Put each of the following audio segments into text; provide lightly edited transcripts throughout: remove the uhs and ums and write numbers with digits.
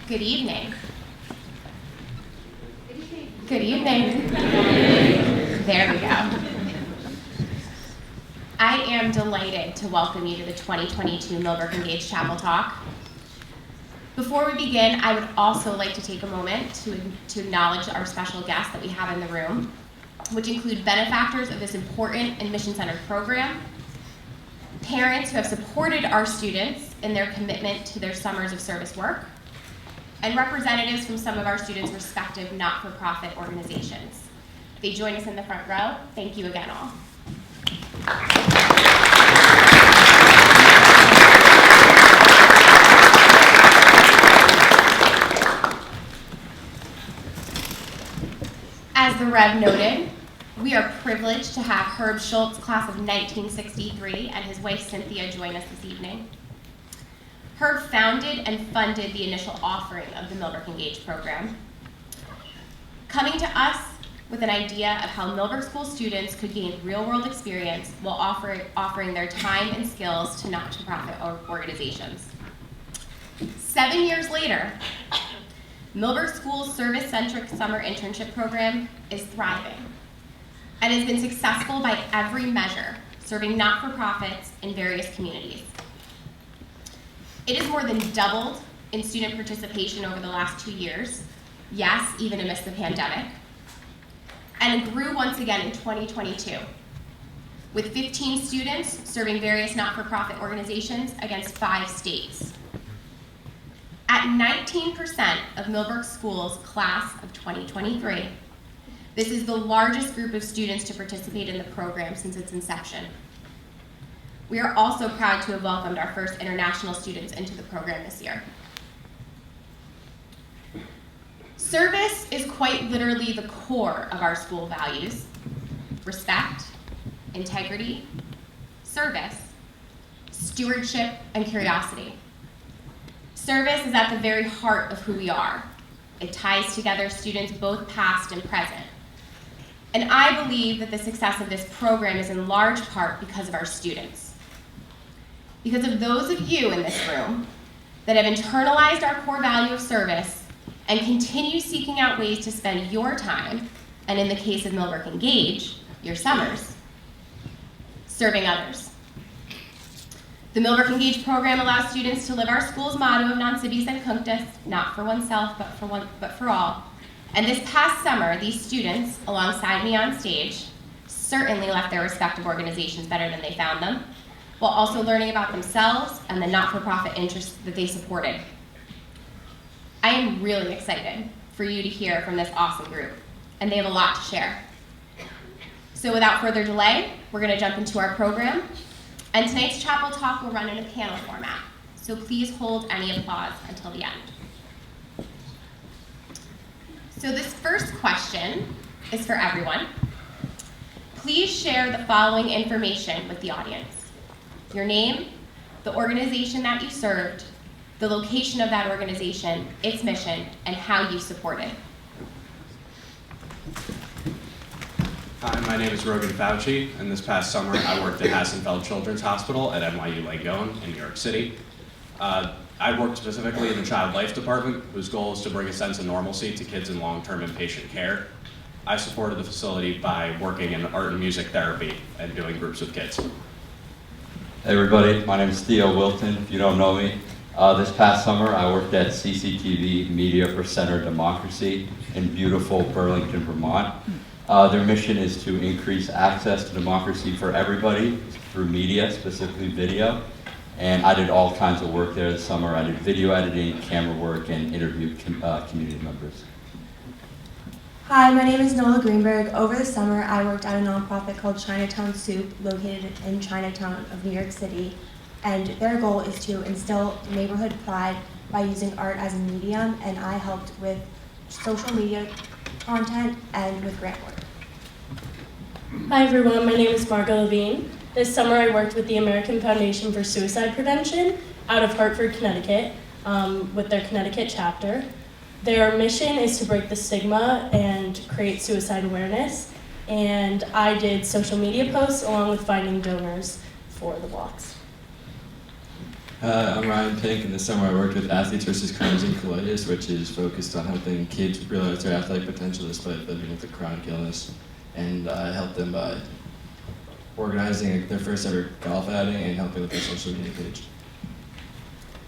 Good evening. Good evening. There we go. I am delighted to welcome you to the 2022 MillbrookEngage Chapel Talk. Before we begin, I would also like to take a moment to acknowledge our special guests that we have in the room, which include benefactors of this important and mission-centered program, parents who have supported our students in their commitment to their summers of service work, and representatives from some of our students' respective not-for-profit organizations. If they join us in the front row, thank you again all. As the Rev noted, we are privileged to have Herb Schultz, class of 1963, and his wife Cynthia join us this evening. Herb founded and funded the initial offering of the MillbrookEngage program, coming to us with an idea of how Millbrook School students could gain real-world experience while offering their time and skills to not-for-profit organizations. 7 years later, Millbrook School's service-centric summer internship program is thriving and has been successful by every measure, serving not-for-profits in various communities. It has more than doubled in student participation over the last 2 years, yes, even amidst the pandemic, and it grew once again in 2022, with 15 students serving various not-for-profit organizations against 5 states. At 19% of Millbrook School's class of 2023, this is the largest group of students to participate in the program since its inception. We are also proud to have welcomed our first international students into the program this year. Service is quite literally the core of our school values: respect, integrity, service, stewardship, and curiosity. Service is at the very heart of who we are. It ties together students both past and present. And I believe that the success of this program is in large part because of our students. Because of those of you in this room that have internalized our core value of service and continue seeking out ways to spend your time, and in the case of MillbrookEngage, your summers, serving others. The MillbrookEngage program allows students to live our school's motto of non sibi sed cunctus, not for oneself, but for all. And this past summer, these students, alongside me on stage, certainly left their respective organizations better than they found them, while also learning about themselves and the not-for-profit interests that they supported. I am really excited for you to hear from this awesome group, and they have a lot to share. So without further delay, we're going to jump into our program, and tonight's chapel talk will run in a panel format, so please hold any applause until the end. So this first question is for everyone. Please share the following information with the audience: your name, the organization that you served, the location of that organization, its mission, and how you supported. Hi, my name is Rogan Fauci, and this past summer I worked at Hassenfeld Children's Hospital at NYU Langone in New York City. I worked specifically in the Child Life Department, whose goal is to bring a sense of normalcy to kids in long-term inpatient care. I supported the facility by working in art and music therapy and doing groups of kids. Hey everybody, my name is Theo Wilton, if you don't know me. This past summer I worked at CCTV Media for Center Democracy in beautiful Burlington, Vermont. Their mission is to increase access to democracy for everybody through media, specifically video. And I did all kinds of work there this summer. I did video editing, camera work, and interviewed community members. Hi, my name is Nola Greenberg. Over the summer, I worked at a nonprofit called Chinatown Soup, located in Chinatown of New York City. And their goal is to instill neighborhood pride by using art as a medium, and I helped with social media content and with grant work. Hi everyone, my name is Margo Levine. This summer I worked with the American Foundation for Suicide Prevention out of Hartford, Connecticut, with their Connecticut chapter. Their mission is to break the stigma and create suicide awareness, and I did social media posts along with finding donors for the walks. I'm Ryan Pink, and this summer I worked with Athletes vs. Crimes and Colitis, which is focused on helping kids realize their athletic potential despite living with a chronic illness. And I helped them by organizing their first ever golf outing and helping with their social media page.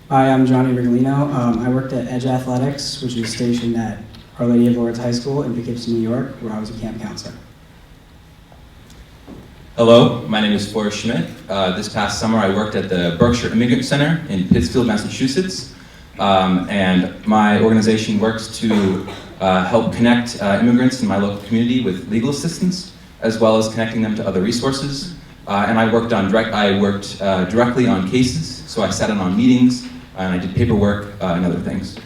Hi, I'm Johnny Ricolino. I worked at Edge Athletics, which is stationed at Our Lady of Lourdes High School in Poughkeepsie, New York, where I was a camp counselor. Hello, my name is Forrest Schmidt. This past summer I worked at the Berkshire Immigrant Center in Pittsfield, Massachusetts. And my organization works to help connect immigrants in my local community with legal assistance, as well as connecting them to other resources. And I worked directly on cases, so I sat in on meetings, and I did paperwork and other things.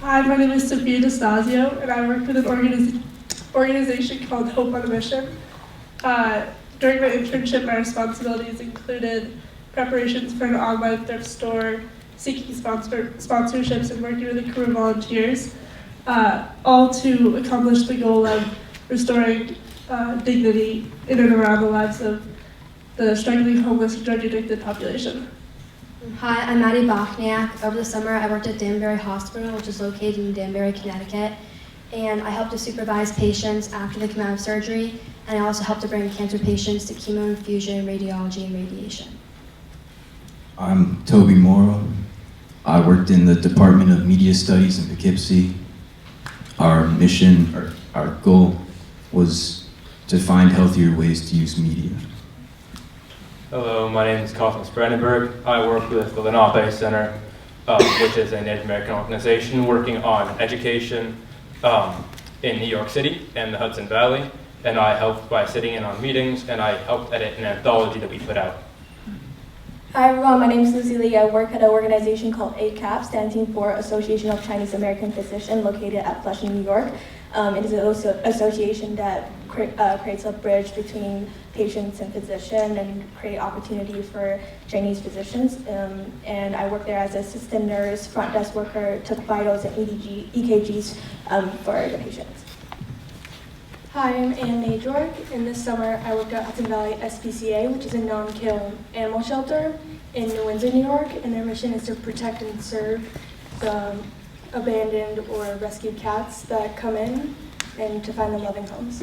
Hi, my name is Sophia DeStasio, and I work with an organization called Hope on a Mission. During my internship, my responsibilities included preparations for an online thrift store, seeking sponsorships, and working with a crew of volunteers, all to accomplish the goal of restoring dignity in and around the lives of the struggling homeless and drug-addicted population. Hi, I'm Maddie Bachniak. Over the summer, I worked at Danbury Hospital, which is located in Danbury, Connecticut, and I helped to supervise patients after they come out of surgery, and I also helped to bring cancer patients to chemo infusion, radiology, and radiation. I'm Toby Morrow. I worked in the Department of Media Studies in Poughkeepsie. Our mission, or our goal, was to find healthier ways to use media. Hello, my name is Cosmos Brandenburg. I work with the Lenape Center, which is a Native American organization working on education in New York City and the Hudson Valley. And I helped by sitting in on meetings, and I helped edit an anthology that we put out. Hi everyone, my name is Lucy Lee. I work at an organization called ACAP, standing for Association of Chinese American Physicians, located at Flushing, New York. It is an association that creates a bridge between patients and physicians and create opportunity for Chinese physicians. And I work there as an assistant nurse, front desk worker, took vitals and EKGs for the patients. Hi, I'm Anne Najork, and this summer I worked at Hudson Valley SPCA, which is a non-kill animal shelter in New Windsor, New York, and their mission is to protect and serve the abandoned or rescued cats that come in and to find them loving homes.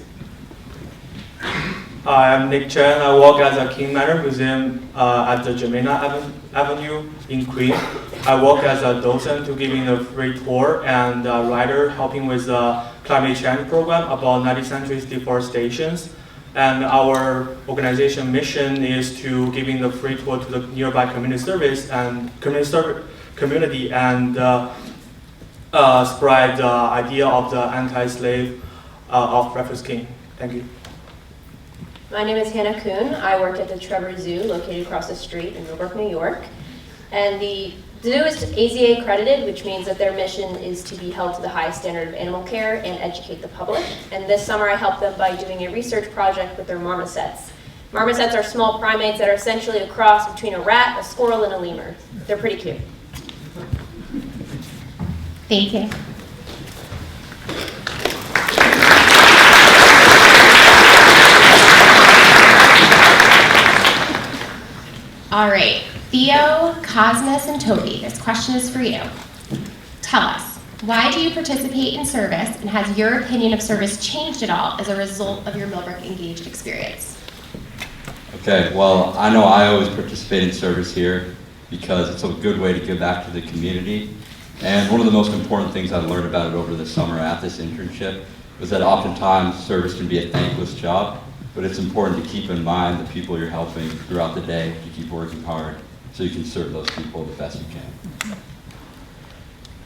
Hi, I'm Nick Chen. I work as a King Manor Museum at the Jamaica Avenue in Queens. I work as a docent to giving a free tour and a writer helping with the climate change program about 19th century deforestations. And our organization mission is to giving the free tour to the nearby community service and community and spread the idea of the anti-slave of Breakfast King. Thank you. My name is Hannah Kuhn. I work at the Trevor Zoo, located across the street in Millbrook, New York. And the zoo is AZA accredited, which means that their mission is to be held to the highest standard of animal care and educate the public. And this summer I helped them by doing a research project with their marmosets. Marmosets are small primates that are essentially a cross between a rat, a squirrel, and a lemur. They're pretty cute. Thank you. All right, Theo, Cosmos, and Toby, this question is for you. Tell us, why do you participate in service, and has your opinion of service changed at all as a result of your MillbrookEngage experience? Okay, well, I know I always participate in service here because it's a good way to give back to the community. And one of the most important things I learned about it over the summer at this internship was that oftentimes service can be a thankless job, but it's important to keep in mind the people you're helping throughout the day, to keep working hard so you can serve those people the best you can.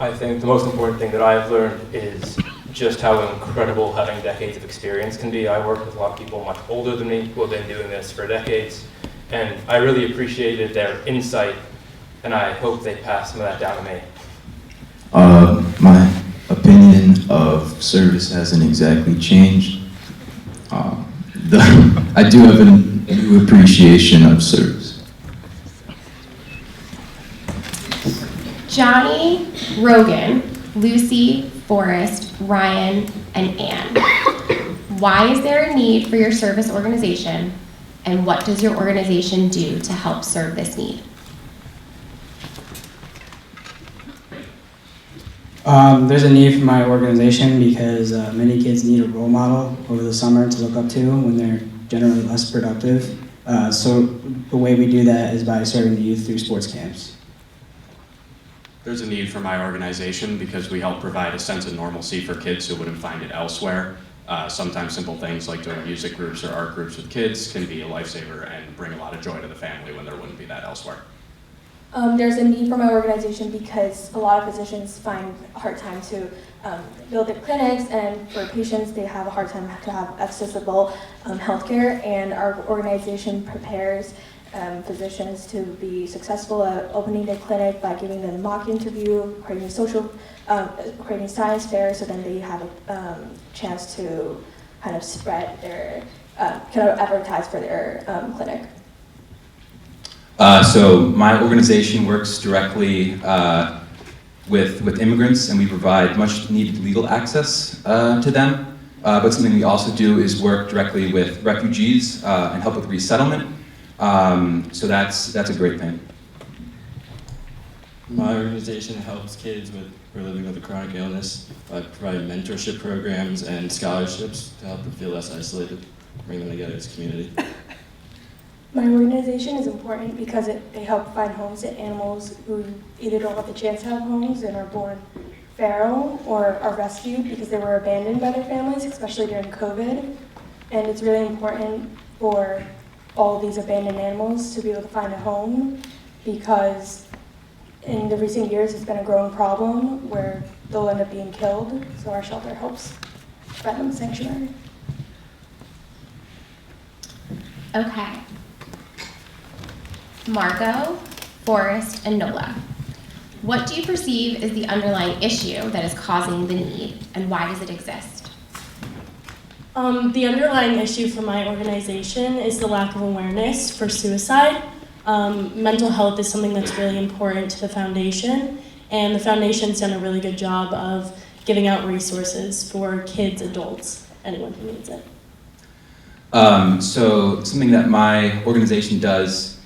I think the most important thing that I've learned is just how incredible having decades of experience can be. I work with a lot of people much older than me who have been doing this for decades, and I really appreciated their insight, and I hope they pass some of that down to me. My opinion of service hasn't exactly changed. I do have a new appreciation of service. Johnny, Rogan, Lucy, Forrest, Ryan, and Anne. Why is there a need for your service organization, and what does your organization do to help serve this need? There's a need for my organization because many kids need a role model over the summer to look up to when they're generally less productive. So the way we do that is by serving the youth through sports camps. There's a need for my organization because we help provide a sense of normalcy for kids who wouldn't find it elsewhere. Sometimes simple things like doing music groups or art groups with kids can be a lifesaver and bring a lot of joy to the family when there wouldn't be that elsewhere. There's a need for my organization because a lot of physicians find a hard time to build their clinics, and for patients, they have a hard time to have accessible healthcare, and our organization prepares physicians to be successful at opening their clinic by giving them a mock interview, creating science fairs, so then they have a chance to kind of spread their, kind of advertise for their clinic. So my organization works directly with immigrants, and we provide much needed legal access to them. But something we also do is work directly with refugees and help with resettlement. So that's a great thing. My organization helps kids who are living with a chronic illness by providing mentorship programs and scholarships to help them feel less isolated, bring them together as a community. My organization is important because they help find homes to animals who either don't have the chance to have homes and are born feral or are rescued because they were abandoned by their families, especially during COVID. And it's really important for all these abandoned animals to be able to find a home because in the recent years it's been a growing problem where they'll end up being killed. So our shelter helps provide them a sanctuary. Okay. Margo, Forrest, and Nola. What do you perceive is the underlying issue that is causing the need, and why does it exist? The underlying issue for my organization is the lack of awareness for suicide. Mental health is something that's really important to the foundation, and the foundation's done a really good job of giving out resources for kids, adults, anyone who needs it. So something that my organization does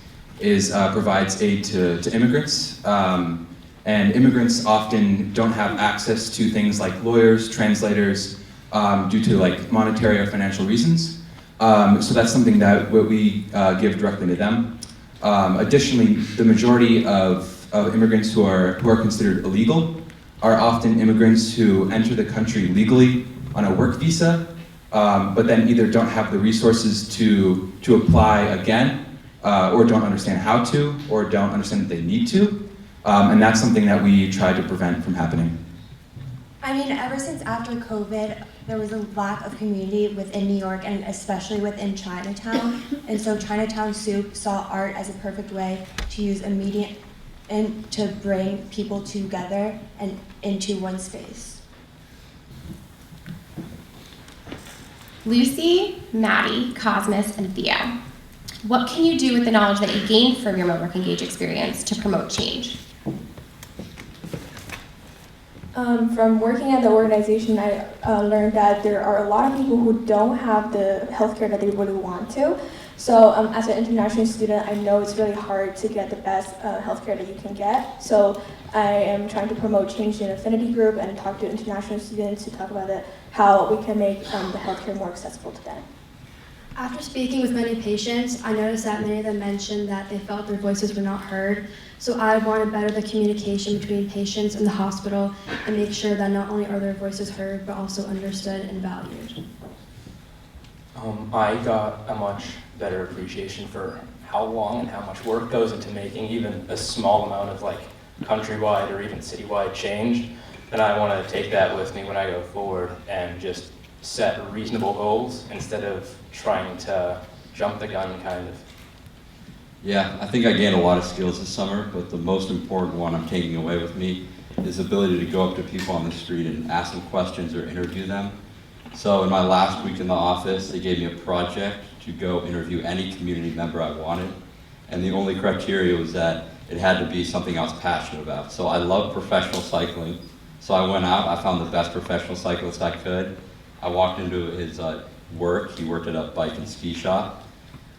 is provides aid to immigrants. And immigrants often don't have access to things like lawyers, translators, due to like monetary or financial reasons. So that's something that we give directly to them. Additionally, the majority of immigrants who are considered illegal are often immigrants who enter the country legally on a work visa, but then either don't have the resources to apply again, or don't understand how to, or don't understand that they need to. And that's something that we try to prevent from happening. I mean, ever since after COVID, there was a lack of community within New York and especially within Chinatown. And so Chinatown Soup saw art as a perfect way to use a medium and to bring people together and into one space. Lucy, Maddie, Cosmos, and Theo. What can you do with the knowledge that you gained from your MillbrookEngage experience to promote change? From working at the organization, I learned that there are a lot of people who don't have the healthcare that they really want to. So as an international student, I know it's really hard to get the best healthcare that you can get. So I am trying to promote change in an affinity group and talk to international students to talk about how we can make the healthcare more accessible to them. After speaking with many patients, I noticed that many of them mentioned that they felt their voices were not heard. So I want to better the communication between patients and the hospital and make sure that not only are their voices heard, but also understood and valued. I got a much better appreciation for how long and how much work goes into making even a small amount of like countrywide or even citywide change. And I want to take that with me when I go forward and just set reasonable goals instead of trying to jump the gun, kind of. Yeah, I think I gained a lot of skills this summer, but the most important one I'm taking away with me is the ability to go up to people on the street and ask them questions or interview them. So in my last week in the office, they gave me a project to go interview any community member I wanted. And the only criteria was that it had to be something I was passionate about. So I love professional cycling. So I went out, I found the best professional cyclist I could. I walked into his work. He worked at a bike and ski shop.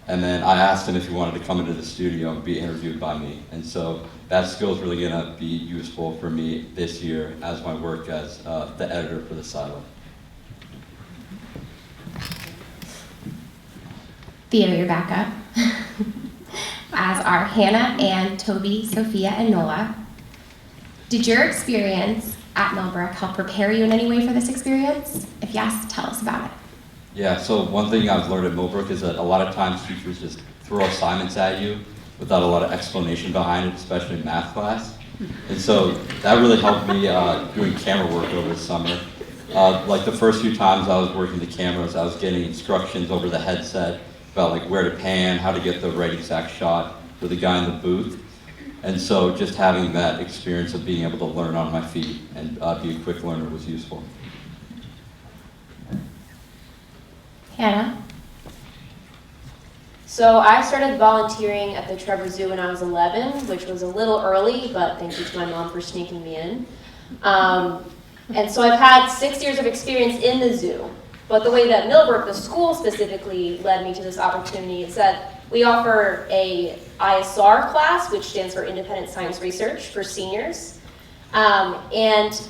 And then I asked him if he wanted to come into the studio and be interviewed by me. And so that skill is really gonna be useful for me this year as my work as the editor for the silo. Theo, you're back up. As are Hannah, Ann, Toby, Sophia, and Nola. Did your experience at Millbrook help prepare you in any way for this experience? If yes, tell us about it. Yeah, so one thing I've learned at Millbrook is that a lot of times teachers just throw assignments at you without a lot of explanation behind it, especially in math class. And so that really helped me doing camera work over the summer. Like the first few times I was working the cameras, I was getting instructions over the headset about like where to pan, how to get the right exact shot for the guy in the booth. And so just having that experience of being able to learn on my feet and be a quick learner was useful. Hannah? So I started volunteering at the Trevor Zoo when I was 11, which was a little early, but thank you to my mom for sneaking me in. And so I've had 6 years of experience in the zoo. But the way that Millbrook, the school specifically, led me to this opportunity is that we offer a ISR class, which stands for Independent Science Research, for seniors. And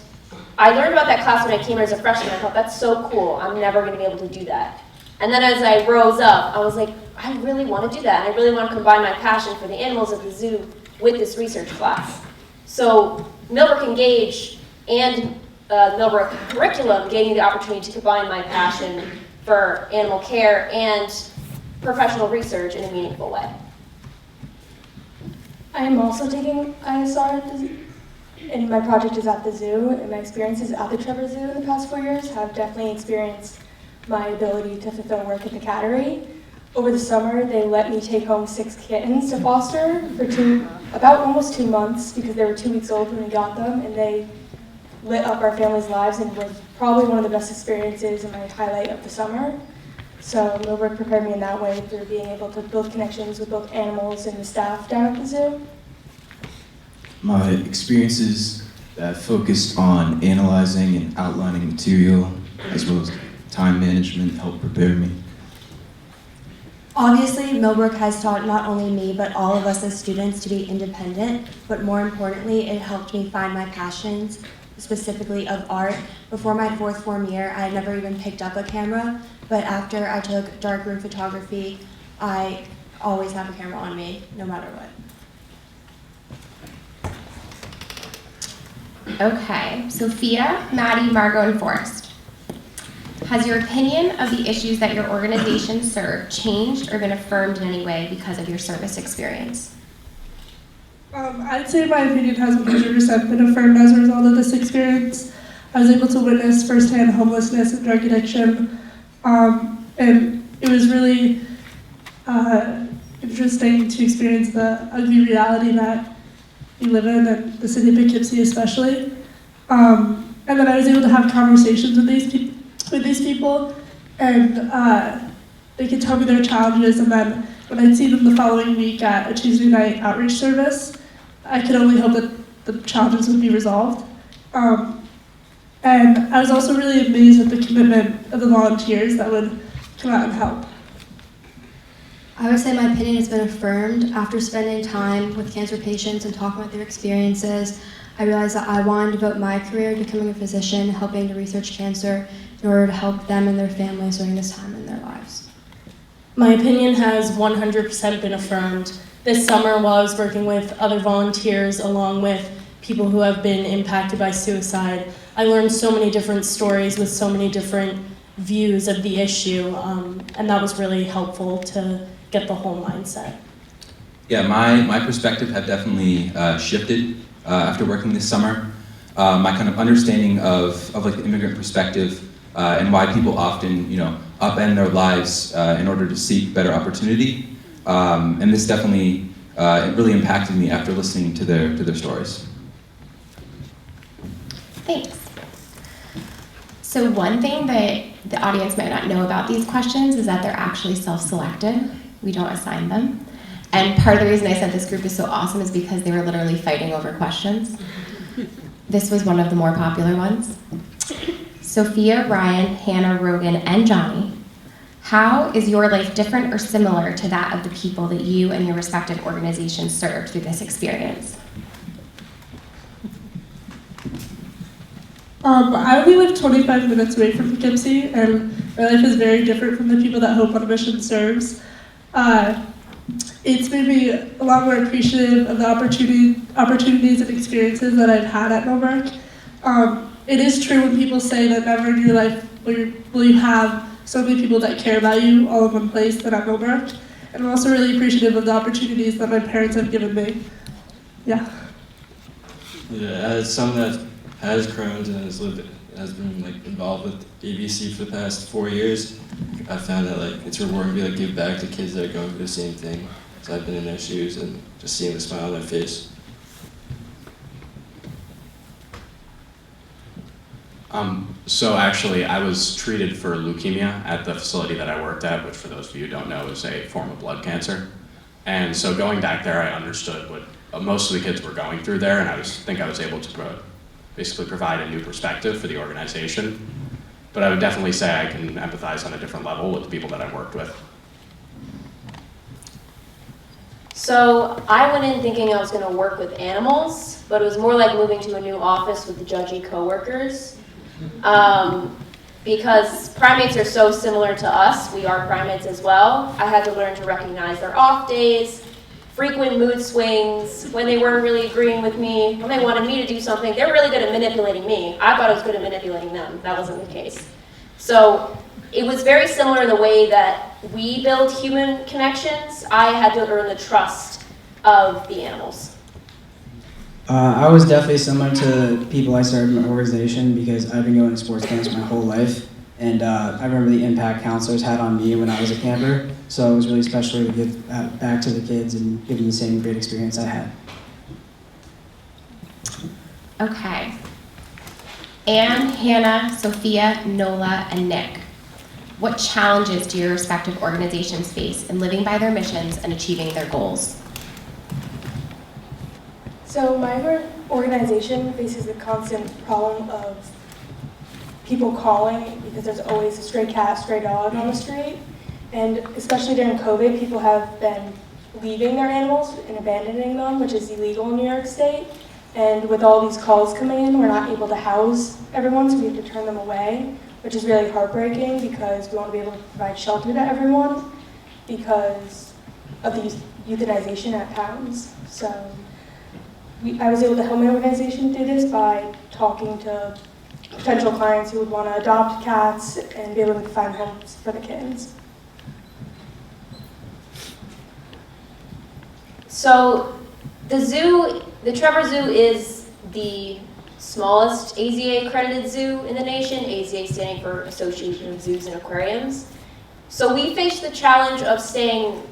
I learned about that class when I came here as a freshman. I thought, that's so cool. I'm never going to be able to do that. And then as I rose up, I was like, I really want to do that. And I really want to combine my passion for the animals at the zoo with this research class. So MillbrookEngage and Millbrook curriculum gave me the opportunity to combine my passion for animal care and professional research in a meaningful way. I am also taking ISR at the zoo, and my project is at the zoo, and my experiences at the Trevor Zoo in the past 4 years have definitely experienced my ability to fulfill work at the cattery. Over the summer, they let me take home 6 kittens to foster for about almost 2 months because they were 2 weeks old when we got them, and they lit up our family's lives and was probably one of the best experiences and my highlight of the summer. So Millbrook prepared me in that way for being able to build connections with both animals and the staff down at the zoo. My experiences that focused on analyzing and outlining material, as well as time management, helped prepare me. Obviously, Millbrook has taught not only me, but all of us as students to be independent, but more importantly, it helped me find my passions, specifically of art. Before my 4th form year, I had never even picked up a camera, but after I took darkroom photography, I always have a camera on me, no matter what. Okay, Sophia, Maddie, Margo, and Forrest. Has your opinion of the issues that your organization serve changed or been affirmed in any way because of your service experience? I'd say my opinion has 100% been affirmed as a result of this experience. I was able to witness firsthand homelessness and drug addiction, and it was really interesting to experience the ugly reality that we live in the city of Poughkeepsie especially. And then I was able to have conversations with these people, and they could tell me their challenges, and then when I'd see them the following week at a Tuesday night outreach service, I could only hope that the challenges would be resolved. And I was also really amazed at the commitment of the volunteers that would come out and help. I would say my opinion has been affirmed. After spending time with cancer patients and talking about their experiences, I realized that I wanted to devote my career to becoming a physician, helping to research cancer in order to help them and their families during this time in their lives. My opinion has 100% been affirmed. This summer, while I was working with other volunteers along with people who have been impacted by suicide, I learned so many different stories with so many different views of the issue, and that was really helpful to get the whole mindset. Yeah, my perspective have definitely shifted after working this summer. My kind of understanding of like the immigrant perspective and why people often, upend their lives in order to seek better opportunity. And this definitely it really impacted me after listening to their stories. Thanks. So one thing that the audience might not know about these questions is that they're actually self-selected. We don't assign them. And part of the reason I said this group is so awesome is because they were literally fighting over questions. This was one of the more popular ones. Sophia, Ryan, Hannah, Rogan, and Johnny How is your life different or similar to that of the people that you and your respective organizations served through this experience? I only live 25 minutes away from Poughkeepsie, and my life is very different from the people that Hope on a Mission serves. It's made me a lot more appreciative of the opportunities and experiences that I've had at Millbrook. It is true when people say that never in your life will you have so many people that care about you all in one place than at Millbrook. And I'm also really appreciative of the opportunities that my parents have given me. Yeah. Yeah, as someone that has Crohn's and has been like involved with ABC for the past 4 years, I found that like it's rewarding to be like give back to kids that are going through the same thing. So I've been in their shoes and just seeing the smile on their face. So actually, I was treated for leukemia at the facility that I worked at, which for those of you who don't know is a form of blood cancer. And so going back there, I understood what most of the kids were going through there, and I think I was able to basically provide a new perspective for the organization. But I would definitely say I can empathize on a different level with the people that I worked with. So I went in thinking I was going to work with animals, but it was more like moving to a new office with the judgy coworkers. Because primates are so similar to us, we are primates as well. I had to learn to recognize their off days, frequent mood swings, when they weren't really agreeing with me, when they wanted me to do something. They're really good at manipulating me. I thought I was good at manipulating them. That wasn't the case. So it was very similar in the way that we build human connections. I had to earn the trust of the animals. I was definitely similar to people I started in my organization because I've been going to sports camps my whole life. And I remember the impact counselors had on me when I was a camper. So it was really special to give back to the kids and give them the same great experience I had. Okay. Anne, Hannah, Sophia, Nola, and Nick. What challenges do your respective organizations face in living by their missions and achieving their goals? So my organization faces the constant problem of people calling because there's always a stray cat, stray dog on the street. And especially during COVID, people have been leaving their animals and abandoning them, which is illegal in New York State. And with all these calls coming in, we're not able to house everyone, so we have to turn them away, which is really heartbreaking because we want to be able to provide shelter to everyone because of the euthanization at pounds. So I was able to help my organization do this by talking to potential clients who would want to adopt cats and be able to find homes for the kittens. So the Trevor Zoo is the smallest AZA accredited zoo in the nation, AZA standing for Association of Zoos and Aquariums. So we face the challenge of staying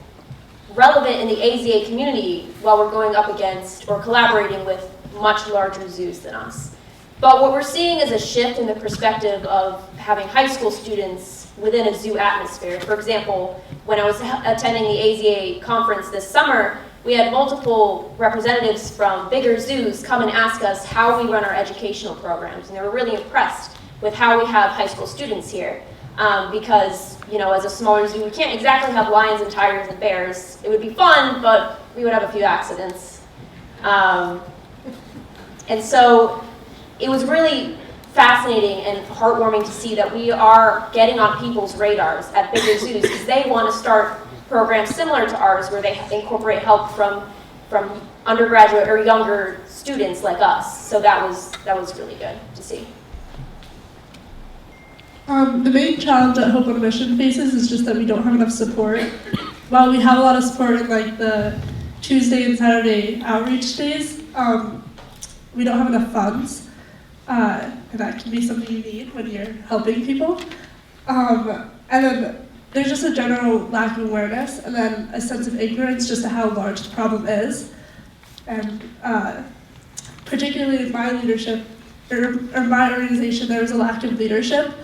relevant in the AZA community while we're going up against or collaborating with much larger zoos than us. But what we're seeing is a shift in the perspective of having high school students within a zoo atmosphere. For example, when I was attending the AZA conference this summer, we had multiple representatives from bigger zoos come and ask us how we run our educational programs, and they were really impressed with how we have high school students here. Because, you know, as a smaller zoo, we can't exactly have lions and tigers and bears. It would be fun, but we would have a few accidents. And so it was really fascinating and heartwarming to see that we are getting on people's radars at bigger zoos because they want to start programs similar to ours where they incorporate help from undergraduate or younger students like us. So that was really good to see. The main challenge that Hope on a Mission faces is just that we don't have enough support. While we have a lot of support in like the Tuesday and Saturday outreach days, we don't have enough funds, and that can be something you need when you're helping people. And then there's just a general lack of awareness, and then a sense of ignorance just to how large the problem is. And particularly in my leadership, or my organization, there was a lack of leadership.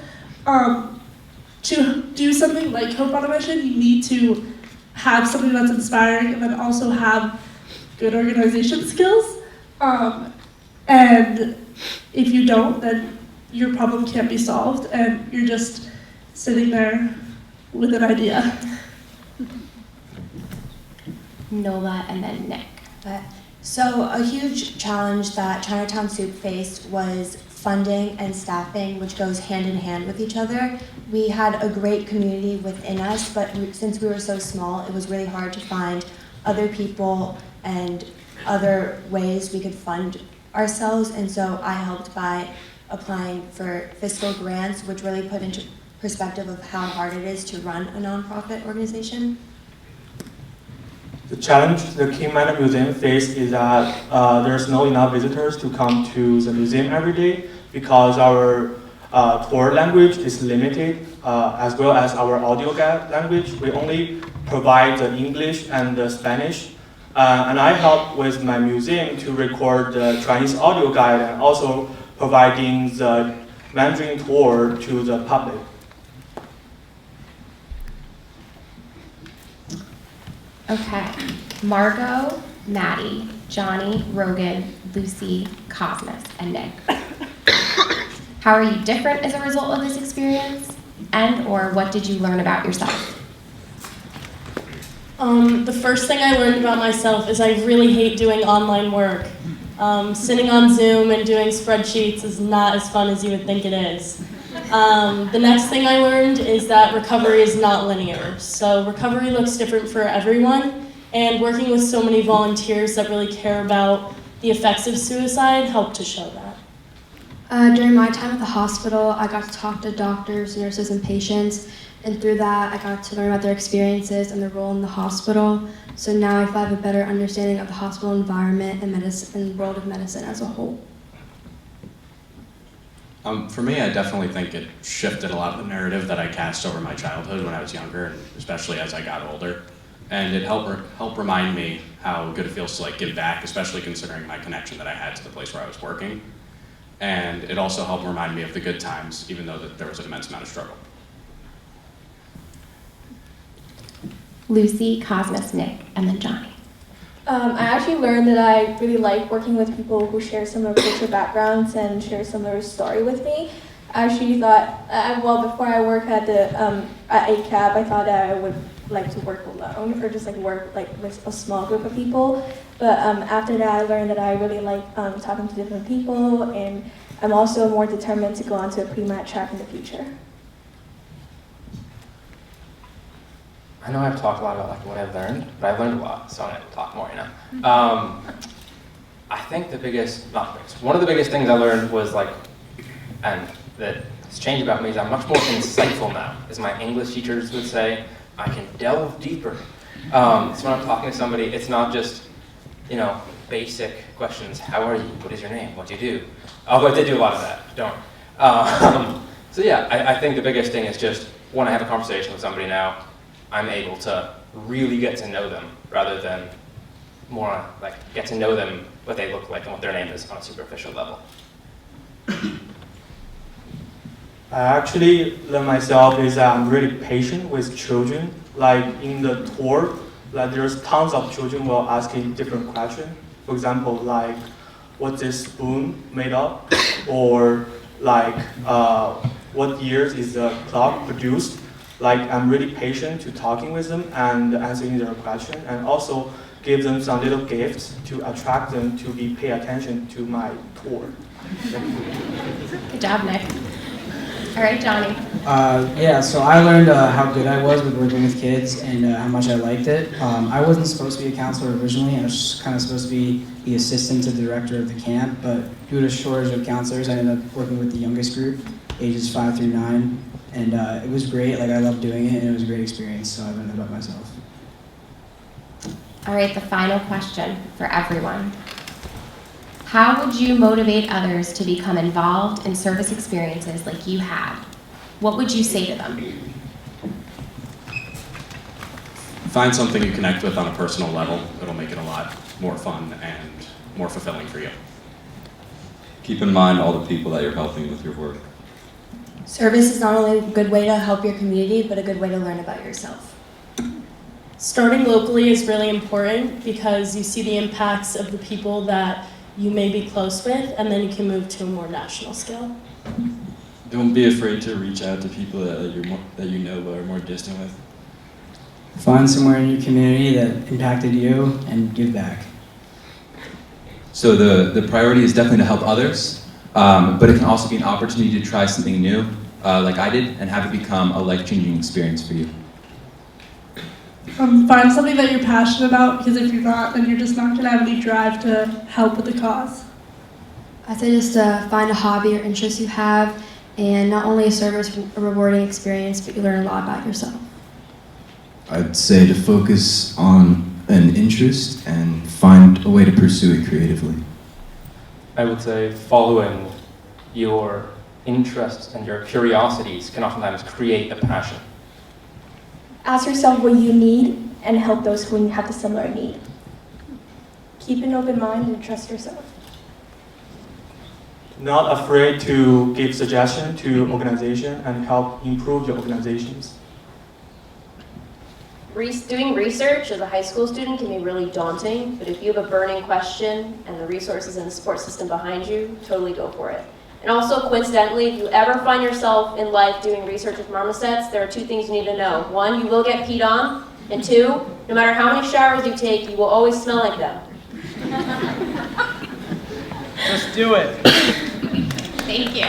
To do something like Hope on a Mission, you need to have something that's inspiring and then also have good organization skills. And if you don't, then your problem can't be solved and you're just sitting there with an idea. Nola and then Nick. So a huge challenge that Chinatown Soup faced was funding and staffing, which goes hand in hand with each other. We had a great community within us, but since we were so small, it was really hard to find other people and other ways we could fund ourselves. And so I helped by applying for fiscal grants, which really put into perspective of how hard it is to run a nonprofit organization. The challenge the King Manor Museum faces is that there's not enough visitors to come to the museum every day because our tour language is limited, as well as our audio guide language. We only provide the English and the Spanish. And I help with my museum to record the Chinese audio guide and also providing the Mandarin tour to the public. Okay, Margo, Maddie, Johnny, Rogan, Lucy, Cosmos, and Nick. How are you different as a result of this experience? And or what did you learn about yourself? The first thing I learned about myself is I really hate doing online work. Sitting on Zoom and doing spreadsheets is not as fun as you would think it is. The next thing I learned is that recovery is not linear. So recovery looks different for everyone, and working with so many volunteers that really care about the effects of suicide helped to show that. During my time at the hospital, I got to talk to doctors, nurses, and patients, and through that, I got to learn about their experiences and their role in the hospital. So now I feel I have a better understanding of the hospital environment and medicine and world of medicine as a whole. For me, I definitely think it shifted a lot of the narrative that I cast over my childhood when I was younger, and especially as I got older. And it helped remind me how good it feels to give back, especially considering my connection that I had to the place where I was working. And it also helped remind me of the good times, even though there was an immense amount of struggle. Lucy, Cosmos, Nick, and then Johnny. I actually learned that I really like working with people who share similar cultural backgrounds and share similar story with me. I actually thought, before I worked at ACAP, I thought that I would like to work alone or just work with a small group of people. But after that, I learned that I really like talking to different people, and I'm also more determined to go onto a pre-med track in the future. I know I've talked a lot about what I've learned, but I've learned a lot, so I'm going to talk more, I think one of the biggest things I learned was and that has changed about me is I'm much more insightful now. As my English teachers would say, I can delve deeper. So when I'm talking to somebody, it's not just, basic questions. How are you? What is your name? What do you do? Although I did do a lot of that, don't. So yeah, I think the biggest thing is just when I have a conversation with somebody now, I'm able to really get to know them rather than more get to know them, what they look like and what their name is on a superficial level. I actually learned myself is that I'm really patient with children. In the tour, there's tons of children will asking different questions. For example, what's this spoon made of? Or what years is the clock produced? I'm really patient to talking with them and answering their question, and also give them some little gifts to attract them to pay attention to my tour. Good job, Nick. All right, Johnny. So I learned how good I was with working with kids and how much I liked it. I wasn't supposed to be a counselor originally. I was just kind of supposed to be the assistant to the director of the camp, but due to shortage of counselors, I ended up working with the youngest group, ages 5 through 9. And it was great, I loved doing it, and it was a great experience, so I learned about myself. All right, the final question for everyone. How would you motivate others to become involved in service experiences like you had? What would you say to them? Find something you connect with on a personal level. It'll make it a lot more fun and more fulfilling for you. Keep in mind all the people that you're helping with your work. Service is not only a good way to help your community, but a good way to learn about yourself. Starting locally is really important because you see the impacts of the people that you may be close with, and then you can move to a more national scale. Don't be afraid to reach out to people that you know but are more distant with. Find somewhere in your community that impacted you and give back. So the priority is definitely to help others, but it can also be an opportunity to try something new, like I did, and have it become a life-changing experience for you. Find something that you're passionate about, because if you're not, then you're just not going to have any drive to help with the cause. I say just find a hobby or interest you have, and not only a service, a rewarding experience, but you learn a lot about yourself. I'd say to focus on an interest and find a way to pursue it creatively. I would say following your interests and your curiosities can oftentimes create a passion. Ask yourself what you need and help those who have the similar need. Keep an open mind and trust yourself. Not afraid to give suggestions to organization and help improve your organizations. Doing research as a high school student can be really daunting, but if you have a burning question and the resources and the support system behind you, totally go for it. And also, coincidentally, if you ever find yourself in life doing research with marmosets, there are 2 things you need to know. 1, you will get peed on, and 2, no matter how many showers you take, you will always smell like them. Just do it. Thank you.